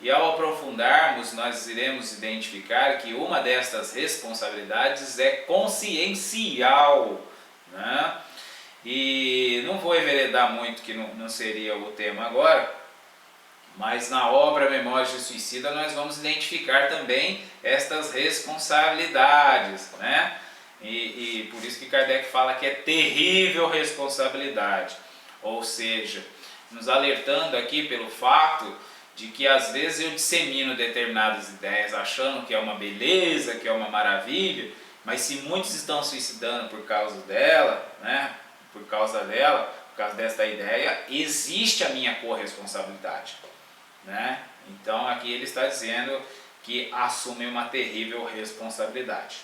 e ao aprofundarmos nós iremos identificar que uma destas responsabilidades é consciencial, né? E não vou enveredar muito, que não seria o tema agora, mas na obra Memórias de Suicida nós vamos identificar também estas responsabilidades, né? E por isso que Kardec fala que é terrível responsabilidade, ou seja, nos alertando aqui pelo fato de que às vezes eu dissemino determinadas ideias achando que é uma beleza, que é uma maravilha, mas se muitos estão suicidando por causa dela, né? Por causa desta ideia, existe a minha corresponsabilidade, né? Então aqui ele está dizendo que assume uma terrível responsabilidade.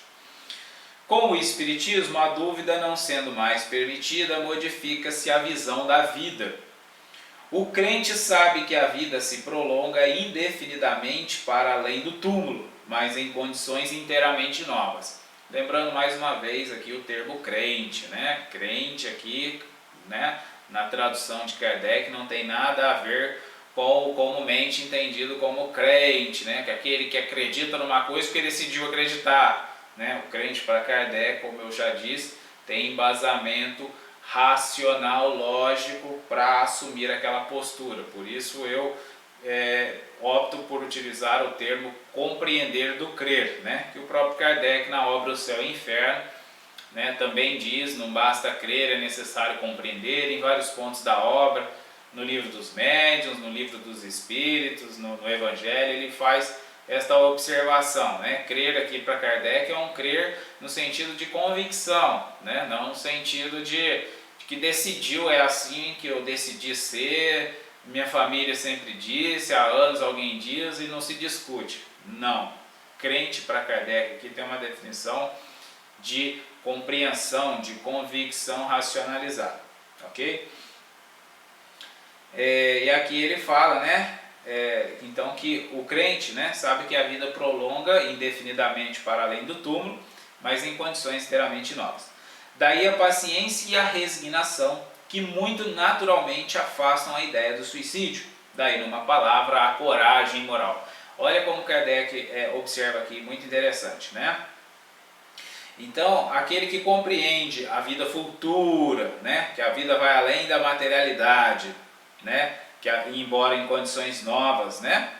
Com o Espiritismo, a dúvida não sendo mais permitida, modifica-se a visão da vida. O crente sabe que a vida se prolonga indefinidamente para além do túmulo, mas em condições inteiramente novas. Lembrando mais uma vez aqui o termo crente, né? Crente aqui, né, na tradução de Kardec, não tem nada a ver com o comumente entendido como crente, né? Que é aquele que acredita numa coisa porque decidiu acreditar. Né? O crente para Kardec, como eu já disse, tem embasamento racional, lógico, para assumir aquela postura. Por isso eu opto por utilizar o termo compreender do crer, né? Que o próprio Kardec na obra O Céu e o Inferno, né, também diz, não basta crer, é necessário compreender, em vários pontos da obra, no livro dos médiuns, no livro dos espíritos, no Evangelho, ele faz esta observação, né? Crer aqui para Kardec é um crer no sentido de convicção, né? Não no sentido de que decidiu, é assim que eu decidi ser, minha família sempre disse, há anos alguém diz e não se discute. Não. Crente para Kardec aqui tem uma definição de compreensão, de convicção racionalizada, ok? E aqui ele fala, né? Então que o crente, né, sabe que a vida prolonga indefinidamente para além do túmulo, mas em condições inteiramente novas. Daí a paciência e a resignação, que muito naturalmente afastam a ideia do suicídio. Daí, numa palavra, a coragem moral. Olha como Kardec observa aqui, muito interessante, né? Então, aquele que compreende a vida futura, né, que a vida vai além da materialidade, né, que embora em condições novas, né,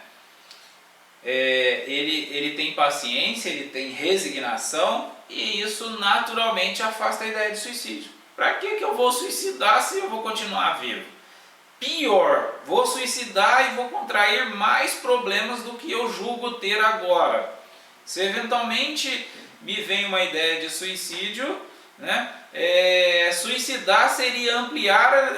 ele tem paciência, ele tem resignação, e isso naturalmente afasta a ideia de suicídio. Para que eu vou suicidar se eu vou continuar vivo? Pior, vou suicidar e vou contrair mais problemas do que eu julgo ter agora. Se eventualmente me vem uma ideia de suicídio, né, suicidar seria ampliar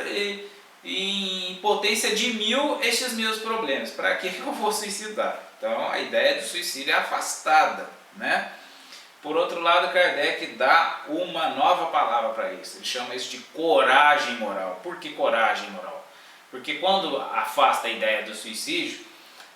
em potência de 1000 estes meus problemas. Para que eu vou suicidar? Então a ideia do suicídio é afastada, né? Por outro lado, Kardec dá uma nova palavra para isso. Ele chama isso de coragem moral. Por que coragem moral? Porque quando afasta a ideia do suicídio,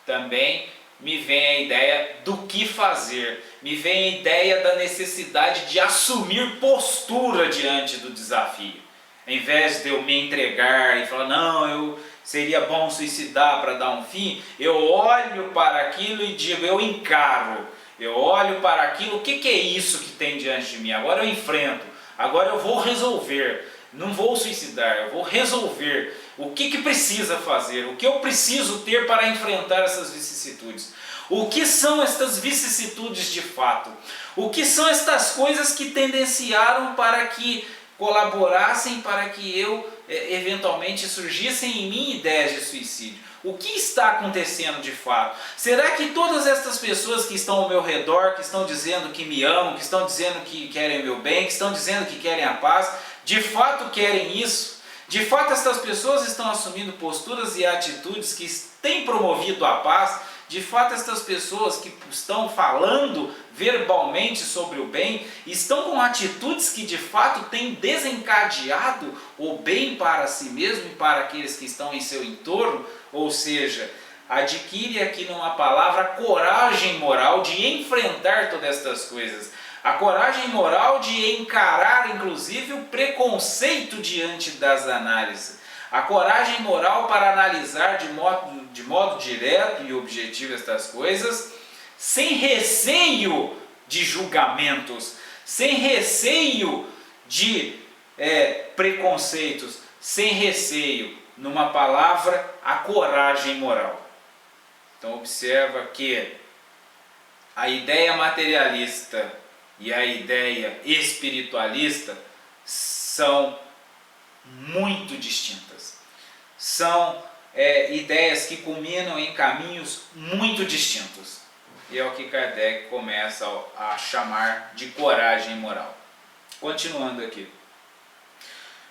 também me vem a ideia do que fazer. Me vem a ideia da necessidade de assumir postura diante do desafio. Em vez de eu me entregar e falar, não, seria bom suicidar para dar um fim, eu olho para aquilo e digo, eu encaro. Eu olho para aquilo, o que é isso que tem diante de mim? Agora eu enfrento, agora eu vou resolver, não vou suicidar, eu vou resolver o que precisa fazer, o que eu preciso ter para enfrentar essas vicissitudes. O que são estas vicissitudes de fato? O que são estas coisas que tendenciaram para que colaborassem para que eu, eventualmente, surgissem em mim ideias de suicídio? O que está acontecendo de fato? Será que todas estas pessoas que estão ao meu redor, que estão dizendo que me amam, que estão dizendo que querem o meu bem, que estão dizendo que querem a paz, de fato querem isso? De fato estas pessoas estão assumindo posturas e atitudes que têm promovido a paz, de fato estas pessoas que estão falando verbalmente sobre o bem, estão com atitudes que de fato têm desencadeado o bem para si mesmo e para aqueles que estão em seu entorno, ou seja, adquire aqui numa palavra coragem moral de enfrentar todas estas coisas. A coragem moral de encarar inclusive o preconceito diante das análises. A coragem moral para analisar de modo direto e objetivo estas coisas, sem receio de julgamentos, sem receio de preconceitos, sem receio, numa palavra, a coragem moral. Então observa que a ideia materialista e a ideia espiritualista são muito distintas. São ideias que culminam em caminhos muito distintos. E é o que Kardec começa a chamar de coragem moral. Continuando aqui.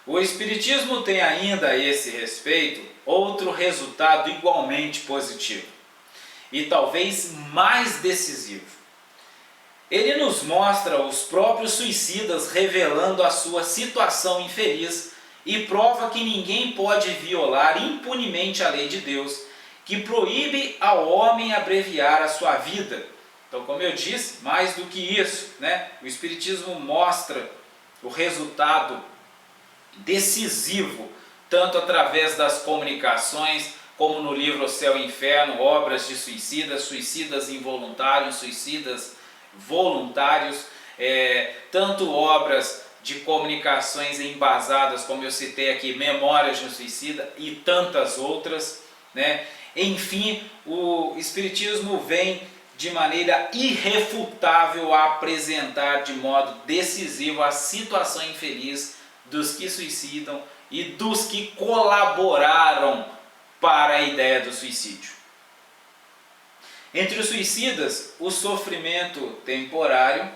O Espiritismo tem ainda a esse respeito outro resultado igualmente positivo e talvez mais decisivo. Ele nos mostra os próprios suicidas revelando a sua situação infeliz e prova que ninguém pode violar impunemente a lei de Deus, que proíbe ao homem abreviar a sua vida. Então, como eu disse, mais do que isso, o Espiritismo mostra o resultado decisivo, tanto através das comunicações, como no livro O Céu e o Inferno, obras de suicidas, suicidas involuntários, suicidas voluntários, tanto obras de comunicações embasadas, como eu citei aqui, Memórias de um Suicida e tantas outras, Enfim, o Espiritismo vem de maneira irrefutável a apresentar de modo decisivo a situação infeliz dos que suicidam e dos que colaboraram para a ideia do suicídio. Entre os suicidas, o sofrimento temporário,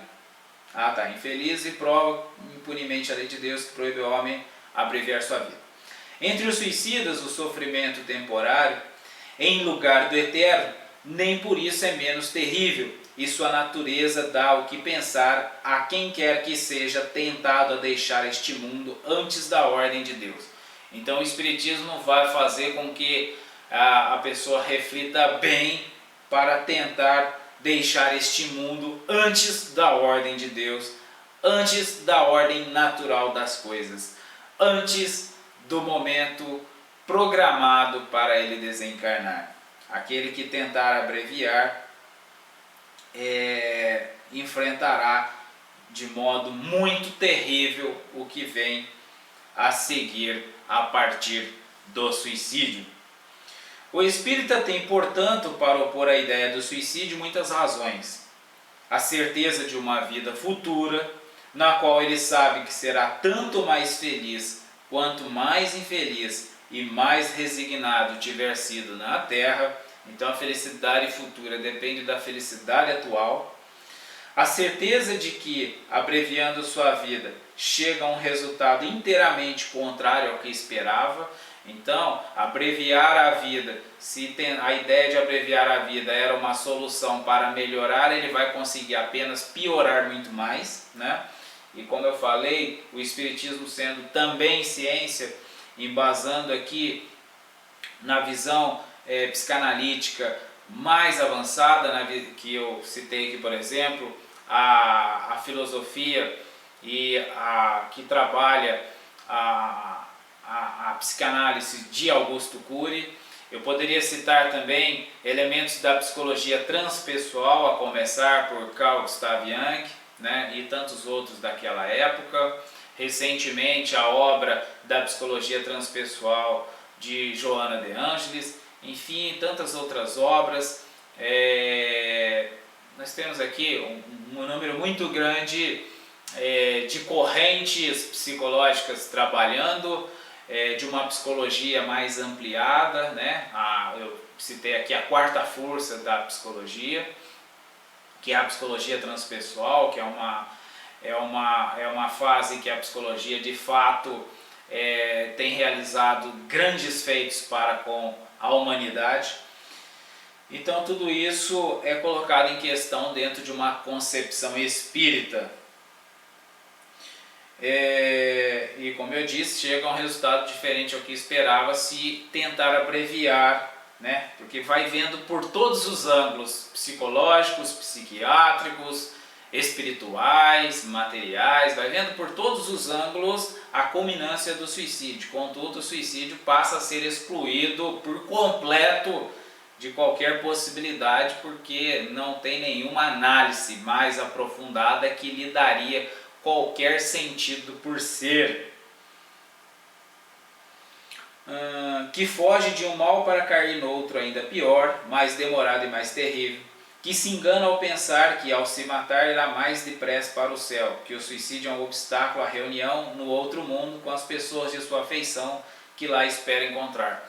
infeliz e prova impunemente a lei de Deus que proíbe ao homem abreviar sua vida. Entre os suicidas, o sofrimento temporário, em lugar do eterno, nem por isso é menos terrível, e sua natureza dá o que pensar a quem quer que seja tentado a deixar este mundo antes da ordem de Deus. Então o Espiritismo vai fazer com que a pessoa reflita bem para tentar deixar este mundo antes da ordem de Deus, antes da ordem natural das coisas, antes do momento programado para ele desencarnar. Aquele que tentar abreviar enfrentará de modo muito terrível o que vem a seguir a partir do suicídio. O espírita tem, portanto, para opor a ideia do suicídio, muitas razões. A certeza de uma vida futura, na qual ele sabe que será tanto mais feliz quanto mais infeliz e mais resignado tiver sido na terra. Então a felicidade futura depende da felicidade atual. A certeza de que, abreviando sua vida, chega a um resultado inteiramente contrário ao que esperava. Então, abreviar a vida, se a ideia de abreviar a vida era uma solução para melhorar, ele vai conseguir apenas piorar muito mais, E como eu falei, o Espiritismo sendo também ciência, embasando aqui na visão psicanalítica mais avançada, que eu citei aqui, por exemplo, a filosofia que trabalha a psicanálise de Augusto Cury. Eu poderia citar também elementos da psicologia transpessoal, a começar por Carl Gustav Jung, e tantos outros daquela época. Recentemente, a obra da psicologia transpessoal de Joana de Ângelis, enfim, tantas outras obras. Nós temos aqui um número muito grande de correntes psicológicas trabalhando, de uma psicologia mais ampliada, eu citei aqui a quarta força da psicologia, que é a psicologia transpessoal, que é uma fase que a psicologia de fato tem realizado grandes feitos para com a humanidade. Então tudo isso é colocado em questão dentro de uma concepção espírita. E como eu disse, chega a um resultado diferente ao que esperava se tentar abreviar, né? Porque vai vendo por todos os ângulos psicológicos, psiquiátricos, espirituais, materiais, vai vendo por todos os ângulos a culminância do suicídio. Contudo, o suicídio passa a ser excluído por completo de qualquer possibilidade, porque não tem nenhuma análise mais aprofundada que lhe daria qualquer sentido por ser. Que foge de um mal para cair no outro ainda pior, mais demorado e mais terrível, que se engana ao pensar que ao se matar irá mais depressa para o céu, que o suicídio é um obstáculo à reunião no outro mundo com as pessoas de sua afeição que lá espera encontrar.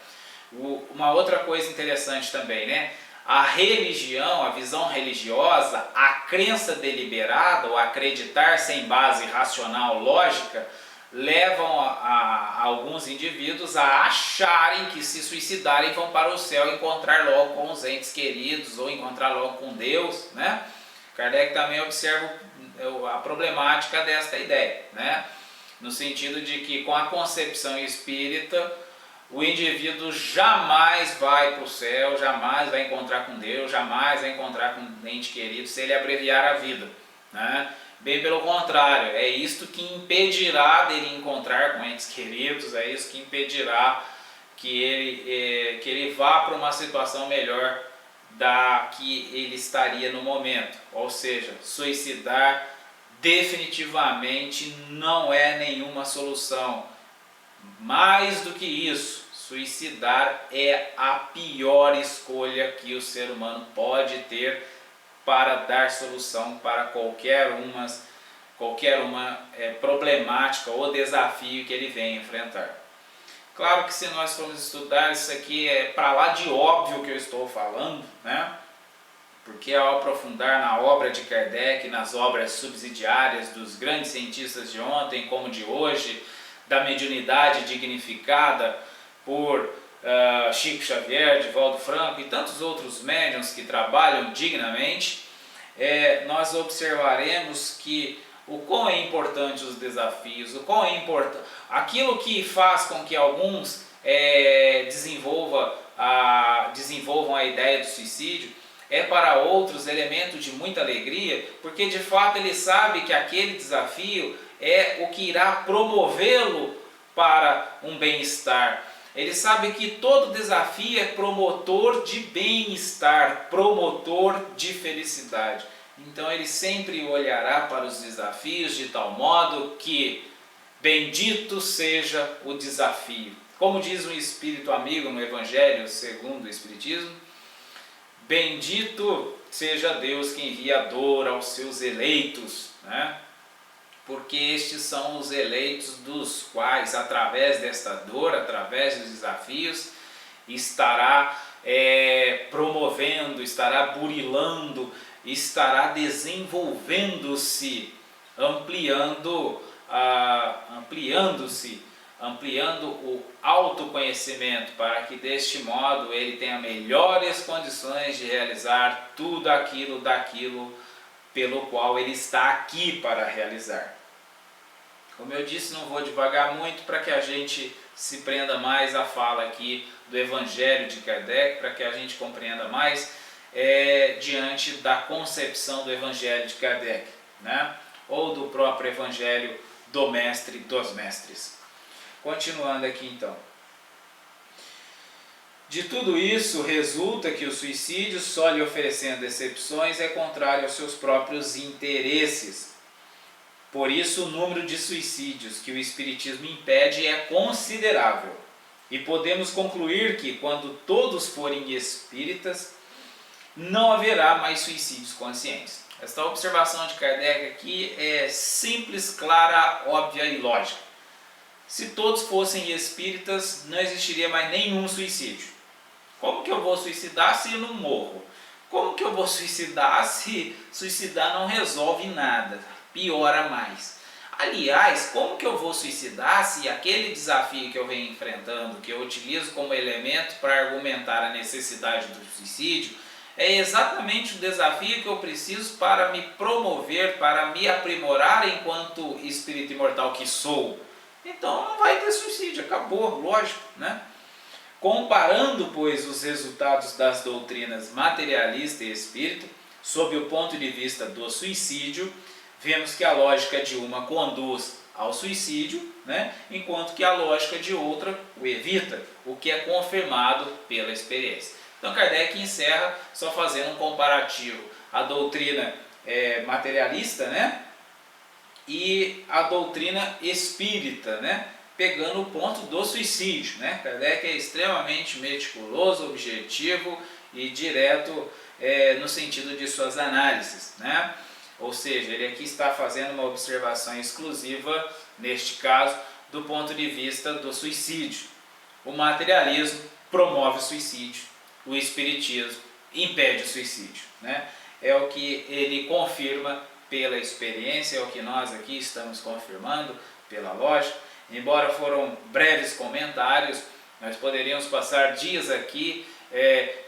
Uma outra coisa interessante também, né? A religião, a visão religiosa, a crença deliberada, ou acreditar sem base racional, lógica, levam a alguns indivíduos a acharem que se suicidarem vão para o céu encontrar logo com os entes queridos ou encontrar logo com Deus, né? Kardec também observa a problemática desta ideia, né? No sentido de que com a concepção espírita o indivíduo jamais vai para o céu, jamais vai encontrar com Deus, jamais vai encontrar com um ente querido se ele abreviar a vida, né? Bem pelo contrário, é isto que impedirá dele encontrar com entes queridos, é isso que impedirá que ele vá para uma situação melhor da que ele estaria no momento. Ou seja, suicidar definitivamente não é nenhuma solução. Mais do que isso, suicidar é a pior escolha que o ser humano pode ter para dar solução para qualquer uma problemática ou desafio que ele venha enfrentar. Claro que se nós formos estudar, isso aqui é para lá de óbvio que eu estou falando, né? Porque ao aprofundar na obra de Kardec, nas obras subsidiárias dos grandes cientistas de ontem como de hoje, da mediunidade dignificada por Chico Xavier, Divaldo Franco e tantos outros médiuns que trabalham dignamente, nós observaremos que o quão é importante os desafios, o quão é importante aquilo que faz com que alguns desenvolvam a ideia do suicídio, é para outros elemento de muita alegria, porque de fato ele sabe que aquele desafio é o que irá promovê-lo para um bem-estar. Ele sabe que todo desafio é promotor de bem-estar, promotor de felicidade. Então ele sempre olhará para os desafios de tal modo que bendito seja o desafio. Como diz um espírito amigo no Evangelho segundo o Espiritismo, bendito seja Deus que envia dor aos seus eleitos, né? Porque estes são os eleitos dos quais, através desta dor, através dos desafios, estará promovendo, estará burilando, estará desenvolvendo-se, ampliando o autoconhecimento, para que deste modo ele tenha melhores condições de realizar tudo daquilo pelo qual ele está aqui para realizar. Como eu disse, não vou devagar muito para que a gente se prenda mais à fala aqui do Evangelho de Kardec, para que a gente compreenda mais diante da concepção do Evangelho de Kardec, né? Ou do próprio Evangelho do Mestre dos Mestres. Continuando aqui então. De tudo isso resulta que o suicídio, só lhe oferecendo decepções, é contrário aos seus próprios interesses. Por isso o número de suicídios que o Espiritismo impede é considerável. E podemos concluir que, quando todos forem espíritas, não haverá mais suicídios conscientes. Esta observação de Kardec aqui é simples, clara, óbvia e lógica. Se todos fossem espíritas, não existiria mais nenhum suicídio. Como que eu vou suicidar se eu não morro? Como que eu vou suicidar se suicidar não resolve nada? Piora mais. Aliás, como que eu vou suicidar se aquele desafio que eu venho enfrentando, que eu utilizo como elemento para argumentar a necessidade do suicídio, é exatamente o desafio que eu preciso para me promover, para me aprimorar enquanto espírito imortal que sou. Então não vai ter suicídio, acabou, lógico, né? Comparando, pois, os resultados das doutrinas materialista e espírita, sob o ponto de vista do suicídio, vemos que a lógica de uma conduz ao suicídio, né? Enquanto que a lógica de outra o evita, o que é confirmado pela experiência. Então Kardec encerra só fazendo um comparativo à doutrina materialista, né? E a doutrina espírita, né? Pegando o ponto do suicídio, né? Kardec é extremamente meticuloso, objetivo e direto no sentido de suas análises, né? Ou seja, ele aqui está fazendo uma observação exclusiva, neste caso, do ponto de vista do suicídio. O materialismo promove o suicídio, o espiritismo impede o suicídio, né? É o que ele confirma pela experiência, é o que nós aqui estamos confirmando pela lógica. Embora foram breves comentários, nós poderíamos passar dias aqui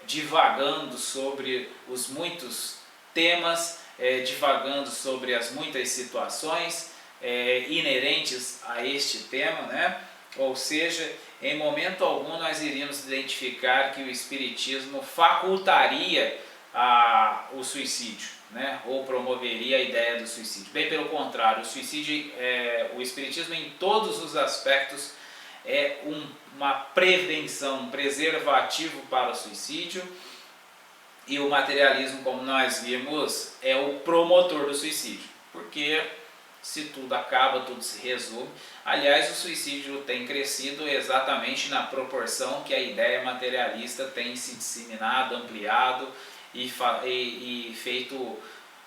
divagando sobre os muitos temas, divagando sobre as muitas situações inerentes a este tema, né? Ou seja, em momento algum nós iríamos identificar que o Espiritismo facultaria o suicídio, né? Ou promoveria a ideia do suicídio. Bem pelo contrário, o suicídio, o Espiritismo em todos os aspectos é uma prevenção, um preservativo para o suicídio, e o materialismo, como nós vimos, é o promotor do suicídio, porque se tudo acaba, tudo se resume. Aliás, o suicídio tem crescido exatamente na proporção que a ideia materialista tem se disseminado, ampliado e feito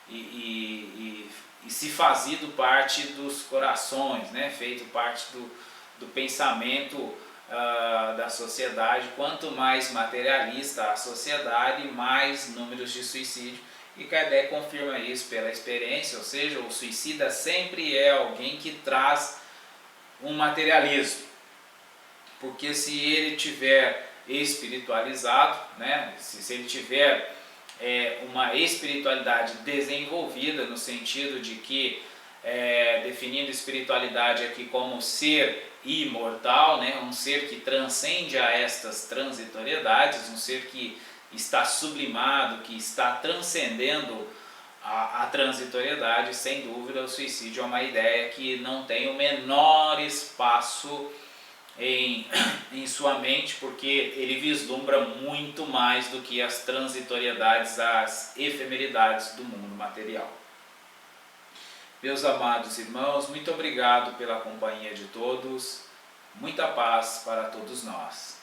e se fazido parte dos corações, né? Feito parte do pensamento da sociedade. Quanto mais materialista a sociedade, mais números de suicídio. E Kardec confirma isso pela experiência, ou seja, o suicida sempre é alguém que traz um materialismo. Porque se ele tiver espiritualizado, né? se ele tiver uma espiritualidade desenvolvida, no sentido de que, definindo espiritualidade aqui como ser imortal, né? Um ser que transcende a estas transitoriedades, um ser que está sublimado, que está transcendendo a transitoriedade, sem dúvida o suicídio é uma ideia que não tem o menor espaço em sua mente, porque ele vislumbra muito mais do que as transitoriedades, as efemeridades do mundo material. Meus amados irmãos, muito obrigado pela companhia de todos, muita paz para todos nós.